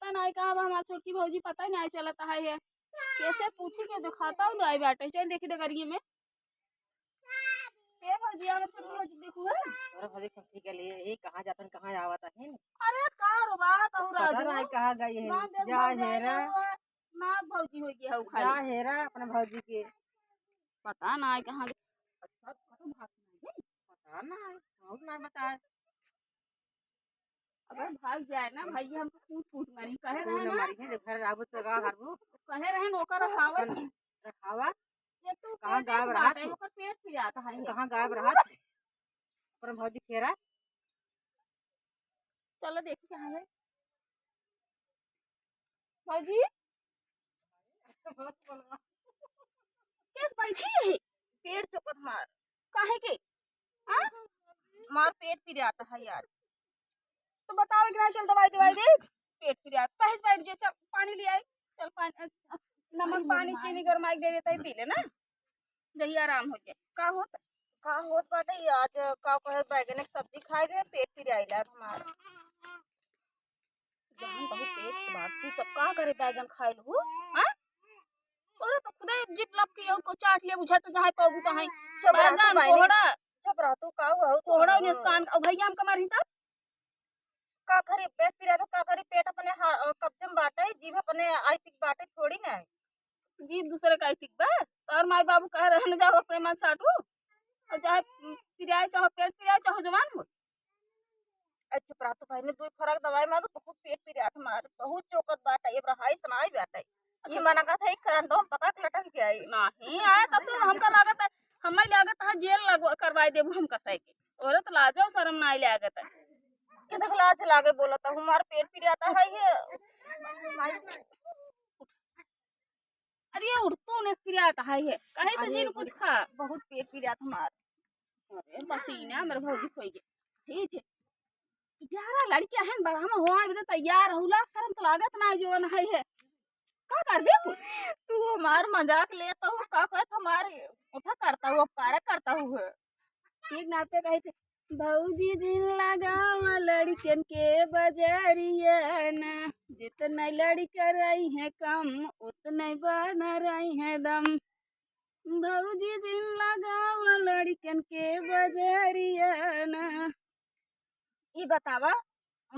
पता नहीं कहाँ बा हमार छोटकी भौजी, पता ही नहीं चलता है ये कैसे पूछी के दिखाता हूँ नहीं बैठे चल देखी डगरिए में के भौजी आवत छोटकी भौजी देखू है अरे भले सब्जी के लिए ये कहाँ जातन कहाँ आवत है अरे कार बात और पता राजू नहीं कहाँ गई है ना देख जा भौजाई हेरा ना भौजी हो गया है जा खाली हेरा अपने भौजी के पता नहीं कहाँ अच्छा तो भाग नहीं पता नहीं बहुत ना बता अगर भाग जाए ना भैया हमको पूछ पूछ मारी कहे तू रहे न ना मारी है घर आबू तो गा हरबू कहे रहे नौकर रखावत की रखावा ये तू कहाँ पेट गायब इस रहा बात है तू ओकर पेट पी जाता है कहाँ गायब रहा अपने भौजी खेरा चलो देखी कहाँ है भौजी कैस बैठी है पेट चौकत मार काहे के हाँ मार पेट पी जाता है यार तो बताओ कि नहीं चल दवाई दवाई दे पेट पी जाता कहीं बैठ जाए चल पानी ले आई चल पानी नमक पानी चीनी गरमाई दे देता है पी ले ना जही आराम हो जाए का होत बाटे आज का कहे बैगन के सब्जी खाए गए पेट पी आइला हमार जहाँ बहुत पेट से बात तू तब का करे बैगन खाए लू हाँ और तो खुदे जिप लप के को चाट ले बुझट जहाँ पाऊ तहाँ बैगन कोहड़ा चुप रह तू का हो कोहड़ा निस्कान और भैया हम कमार हिता का करे पेट पी तो का करे पेट अपने कब्जे में बाटे जीभ अपने आइतिक बाटे थोड़ी ना जीव दूसरे का आइतिक बा और माई बाबू कह रहे न जाओ अपने मन चाटू और चाहे पिराए चाहे पेट पिराए चाहे जवान हो अच्छा प्रात भाई ने दो फरक दवाई में तो बहुत पेट पी रहा मार बहुत चौकत बाटा ये रहाई सुनाई बाटा ये मना का था एक करंट हम पकड़ के लटक के आई नहीं आए तब तो हमका लागत है हमें लागत है जेल लगवा करवाई देबू हम कसाई के औरत लाजो शर्म ना आई लागत है कितना लाज लागे बोलता हूं हमार पेट पी जाता है ये अरे उड़तो ने पिराता है ये कहे तो जीन कुछ खा बहुत पेट पी जाता हमार अरे पसीना मेरे भौजी खोई के ठीक है 11 लड़कियां हैं बड़ा हम होआ भी तैयार हुला शर्म तो लागत ना जो है का कर दे तू हमार मजाक लेता हूँ का कहत हमारे उठा करता हूँ कार्य करता हूँ ठीक नाते कहे थे भौजी जिन लगावा लड़कन के बजरिया ना जितना लड़का रही है कम उतना बना रही है दम भौजी जिन लगावा लड़कन के बजरिया ना ये बतावा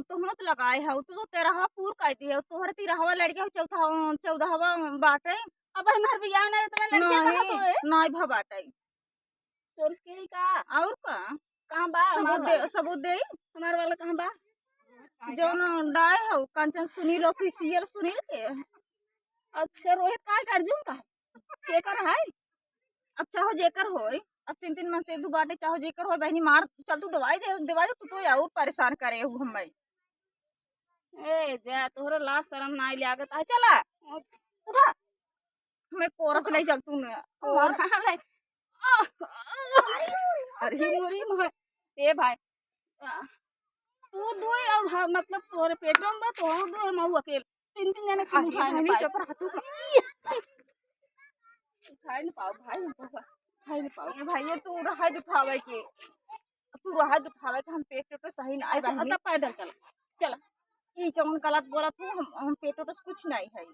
तुम तो लगाए हो तो तेरहवा पूर कह दी है तोहर 13हवा लड़का चौथा 14हवा बाटे अब हमार बियाह नहीं तो मैं लड़कियां कहां से होए नहीं भा बाटे चोरिस के का और का कहां बा सबूत दे हमार वाला कहां बा जौन डाय हो कंचन सुनील ऑफिशियल सुनील के अच्छा रोहित का अर्जुन का के कर है अब चाहो जेकर होए अब 3 मन से दो बाटे चाहो जेकर होए बहनी मार चल तू दवाई दे तू तो और परेशान करे हूँ हम ए जा तोहरा लाश शर्म ना लागत है चला उठा मैं कोरस ले चल तू ने अरे मोरी मोह ए भाई तू दो और मतलब तोरे पेट में बा तो दो हम अकेले 3 जने खा उठाए ना चुप रह तू खाए ना पाओ भाई हम खाए ना पाओ भाई तू रहा दुखावे के हम पेट पे सही ना आई अच्छा पैदल चला चला ई चमन गलत बोला तू हम पेट पे कुछ नहीं है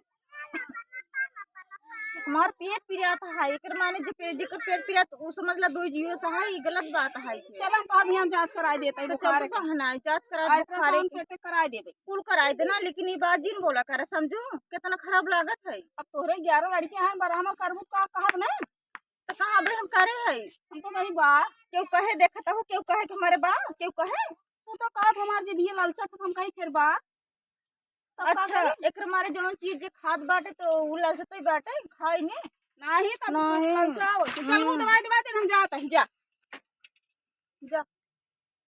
हमार पेट पिराता है एकर माने जो जेकर पेट पिरात उ समझला दो जियो से है ई गलत बात है चला तो अभी हम जांच कराई देते हैं बुखार का है जांच करा बुखार पेट कराई देबे कुल कराई देना लेकिन ये बात जिन बोला करे समझो कितना खराब लागत है अब तोरे 11 लड़कियां हैं बरामा करबू का कहब ना तो कहां बे हम करे है हम तो नहीं बा क्यों कहे देखता हूं क्यों कहे कि हमारे बा क्यों कहे तू तो कहत हमार जे भी लालचा तो हम कहीं फिर बा अच्छा एक मारे जो चीज जे खाद बाटे तो उ लालचते बाटे खाई ने नहीं तब लालचा हो चल वो दवाई दे हम जाते हैं जा जा